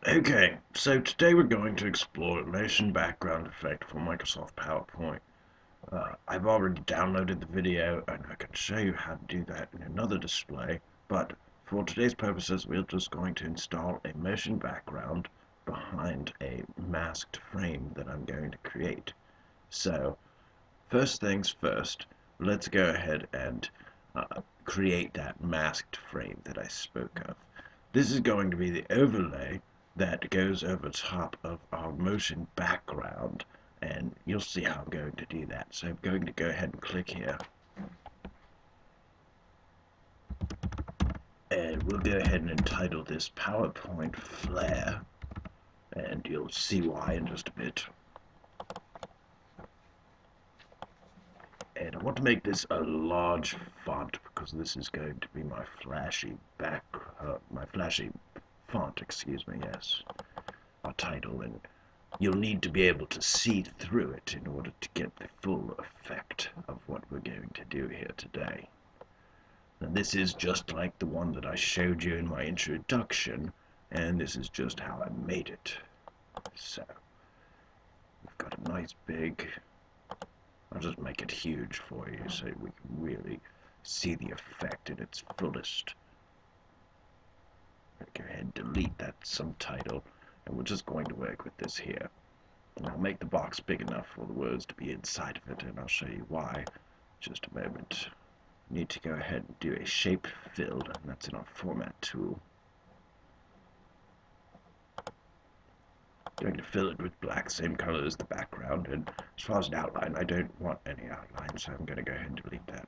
Okay, so today we're going to explore motion background effect for Microsoft PowerPoint. I've already downloaded the video and I can show you how to do that in another display, but for today's purposes we're just going to install a motion background behind a masked frame that I'm going to create. So, first things first, let's go ahead and create that masked frame that I spoke of. This is going to be the overlay that goes over top of our motion background, and you'll see how I'm going to do that. So I'm going to go ahead and click here, and we'll go ahead and entitle this PowerPoint Flare, and you'll see why in just a bit. And I want to make this a large font because this is going to be my flashy my flashy font, excuse me, yes, our title, and you'll need to be able to see through it in order to get the full effect of what we're going to do here today. And this is just like the one that I showed you in my introduction, and this is just how I made it. So, we've got a nice big, I'll just make it huge for you so we can really see the effect in its fullest. Go ahead and delete that subtitle, and we're just going to work with this here. And I'll make the box big enough for the words to be inside of it, and I'll show you why in just a moment. You need to go ahead and do a shape fill, and that's in our format tool. Going to fill it with black, same color as the background, and as far as an outline, I don't want any outline, so I'm going to go ahead and delete that.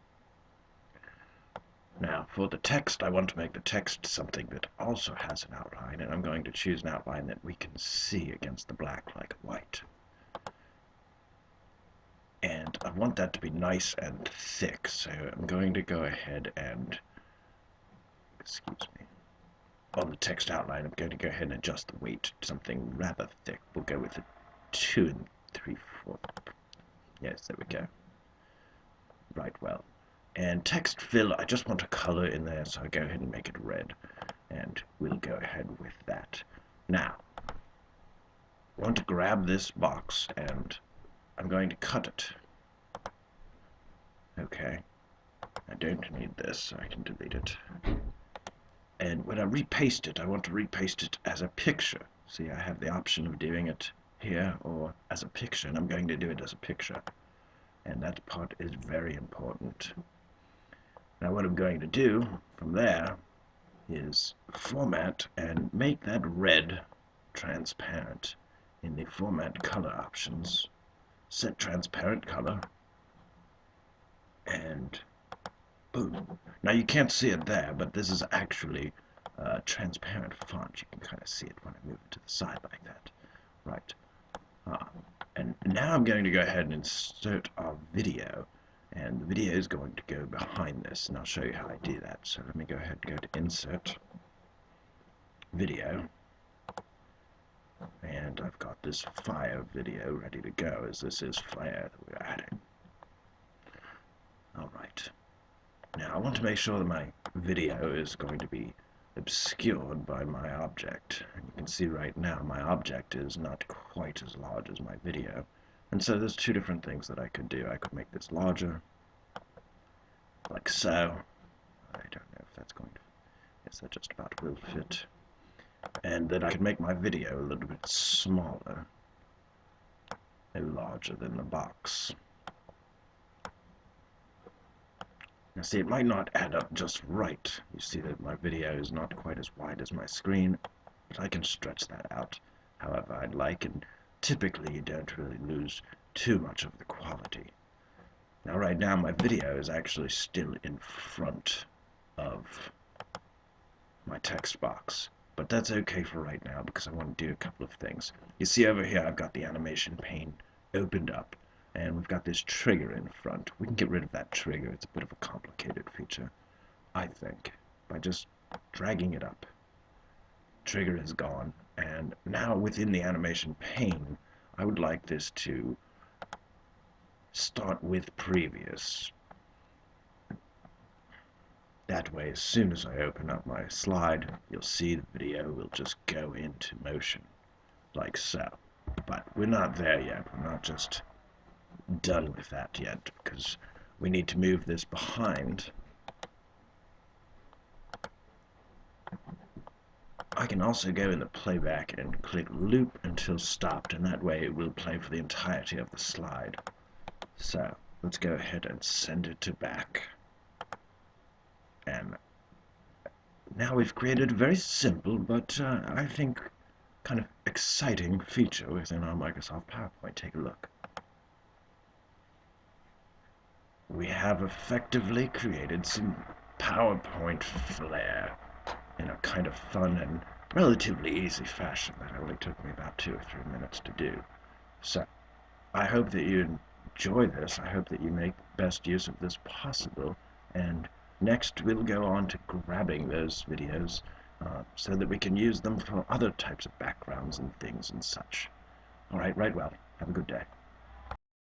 Now, for the text, I want to make the text something that also has an outline, and I'm going to choose an outline that we can see against the black like white. And I want that to be nice and thick, so I'm going to go ahead and, excuse me, on the text outline, I'm going to go ahead and adjust the weight to something rather thick. We'll go with a 2 3/4. Yes, there we go. Right, well. And text fill, I just want a color in there, so I go ahead and make it red. And we'll go ahead with that. Now, I want to grab this box, and I'm going to cut it. Okay. I don't need this, so I can delete it. And when I repaste it, I want to repaste it as a picture. See, I have the option of doing it here or as a picture, and I'm going to do it as a picture. And that part is very important. Now what I'm going to do from there is format and make that red transparent in the format color options. Set transparent color, and boom. Now you can't see it there, but this is actually transparent font. You can kind of see it when I move it to the side like that. Right. And now I'm going to go ahead and insert our video, and the video is going to go behind this, and I'll show you how I do that. So let me go ahead and go to Insert, Video, and I've got this fire video ready to go, as this is fire that we're adding. Alright. Now I want to make sure that my video is going to be obscured by my object. And you can see right now my object is not quite as large as my video. And so there's two different things that I could do. I could make this larger, like so. I don't know if that's going to, yes, that just about will fit. And then I could make my video a little bit smaller, and larger than the box. Now see, it might not add up just right. You see that my video is not quite as wide as my screen, but I can stretch that out however I'd like, and typically you don't really lose too much of the quality. Now right now my video is actually still in front of my text box, but that's okay for right now because I want to do a couple of things. You see over here I've got the animation pane opened up, and we've got this trigger in front. We can get rid of that trigger. It's a bit of a complicated feature, I think, by just dragging it up. Trigger is gone, and now within the animation pane, I would like this to start with previous. That way, as soon as I open up my slide, you'll see the video will just go into motion, like so. But we're not there yet. We're not just done with that yet, because we need to move this behind. I can also go in the playback and click loop until stopped, and that way it will play for the entirety of the slide. So let's go ahead and send it to back. And now we've created a very simple but I think kind of exciting feature within our Microsoft PowerPoint. Take a look. We have effectively created some PowerPoint flair in a kind of fun and relatively easy fashion that only took me about 2 or 3 minutes to do. So, I hope that you enjoy this. I hope that you make best use of this possible. And next, we'll go on to grabbing those videos so that we can use them for other types of backgrounds and things and such. All right, right well. Have a good day.